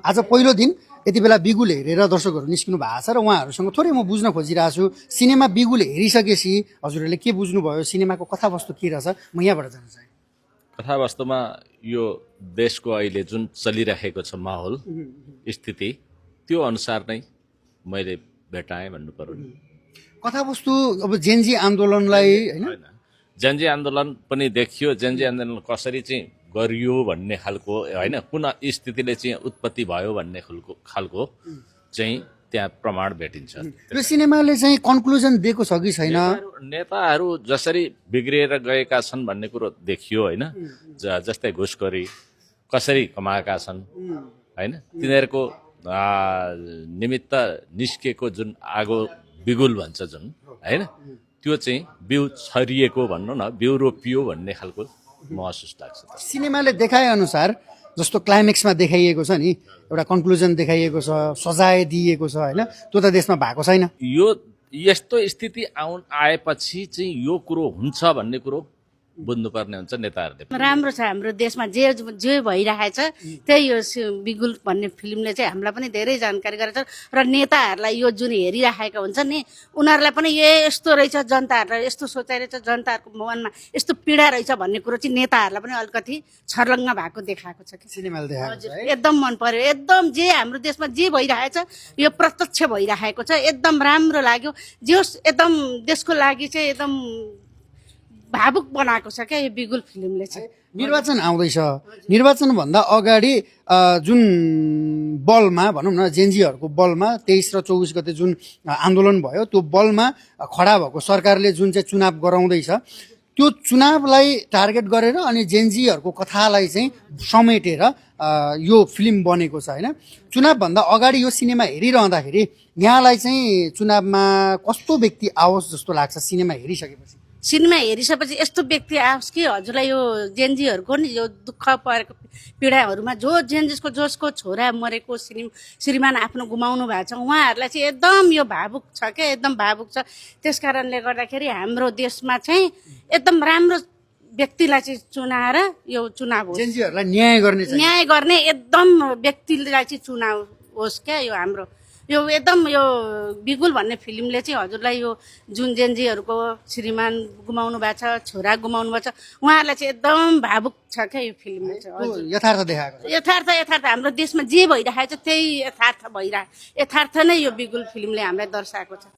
आज पहिलो दिन यति बेला बिगुल हेरेर दर्शकहरू निस्किनु भएको छ र उहाँहरूसँग थोरै म बुझ्न खोजिरहेको छु सिनेमा बिगुल हेरिसकेपछि हजुरहरूले के बुझ्नुभयो सिनेमाको कथावस्तु के रहेछ म यहाँबाट जान्न चाहेँ कथावास्तवमा यो देशको अहिले जुन चलिरहेको छ माहौल स्थिति त्यो अनुसार नै मैले भेटाएँ भन्नु पर्यो नि। कथावस्तु अब जेनजी आन्दोलनलाई होइन जनजी आन्दोलन पनि देखियो जनजी आन्दोलन कसरी चाहिँ गरियो भन्ने खालको होइन कुन स्थितिले चाहिँ उत्पत्ति भयो भन्ने खालको चाहिँ त्यहाँ प्रमाण भेटिन्छ। यो सिनेमाले चाहिँ कन्क्लुजन दिएको छ कि छैन नेताहरू जसरी बिग्रिएर गएका छन् भन्ने कुरो देखियो होइन जस्तै घुसखोरी कसरी कमाएका छन् होइन तिनीहरूको निमित्त निस्केको जुन आगो बिगुल भन्छ जुन होइन त्यो चाहिँ बिउ छरिएको भन्नु न बिउ रोपियो भन्ने खालको महसुस लाग्छ। सिनेमाले देखाए अनुसार जस्तो क्लाइमेक्समा देखाइएको छ नि एउटा कन्क्लुजन देखाइएको छ सजाय दिएको छ होइन त्यो त देशमा भएको छैन। यो यस्तो स्थिति आएपछि चाहिँ यो कुरो हुन्छ भन्ने कुरो बुझ्नुपर्ने हुन्छ नेताहरूले। राम्रो छ हाम्रो देशमा जे भइरहेछ त्यही यो बिगुल भन्ने फिल्मले चाहिँ हामीलाई पनि धेरै जानकारी गरेको छ र नेताहरूलाई यो जुन हेरिरहेका हुन्छ नि उनीहरूलाई पनि यस्तो रहेछ जनताहरूलाई यस्तो सोचाइ रहेछ जनताहरूको मनमा यस्तो पीडा रहेछ भन्ने कुरो चाहिँ नेताहरूलाई पनि अलिकति छर्लङ्ग भएको देखाएको छ कि सिनेमाले देखाएको छ है। एकदम मन पर्यो एकदम जे हाम्रो देशमा जे भइरहेछ यो प्रत्यक्ष भइरहेको छ एकदम राम्रो लाग्यो जे होस् एकदम देशको लागि चाहिँ एकदम भावुक बनाएको छ क्या यो बिगुल फिल्मले चाहिँ। निर्वाचन आउँदैछ निर्वाचनभन्दा अगाडि जुन बलमा भनौँ न जेनजीहरूको बलमा 23 र 24 गते जुन आन्दोलन भयो त्यो बलमा खडा भएको सरकारले जुन चाहिँ चुनाव गराउँदैछ त्यो चुनावलाई टार्गेट गरेर अनि जेनजीहरूको कथालाई चाहिँ समेटेर यो फिल्म बनेको छ होइन। चुनावभन्दा अगाडि यो सिनेमा हेरिरहँदाखेरि यहाँलाई चाहिँ चुनावमा कस्तो व्यक्ति आओस् जस्तो लाग्छ सिनेमा हेरिसकेपछि? सिनेमा हेरिसकेपछि यस्तो व्यक्ति आओस् कि हजुरलाई यो जेनजीहरूको नि यो दुःख परेको पीडाहरूमा जो जेनजीको जसको छोरा मरेको श्रीमान आफ्नो गुमाउनु भएको छ उहाँहरूलाई चाहिँ एकदम यो भावुक छ क्या एकदम भावुक छ। त्यस कारणले गर्दाखेरि हाम्रो देशमा चाहिँ एकदम राम्रो व्यक्तिलाई चाहिँ चुनाएर यो चुनाव होस् जेनजीहरूलाई न्याय गर्ने एकदम व्यक्तिलाई चाहिँ चुनाव होस् क्या यो हाम्रो यो एकदम यो बिगुल भन्ने फिल्मले चाहिँ हजुरलाई यो जुन जेनजीहरूको श्रीमान गुमाउनु भएको छ छोरा गुमाउनु भएको छ उहाँहरूलाई चाहिँ एकदम भावुक छ क्या यो फिल्मले चाहिँ यथार्थ देखाएको यथार्थ हाम्रो देशमा जे भइरहेको छ त्यही यथार्थ नै यो बिगुल फिल्मले हामीलाई दर्शाएको छ।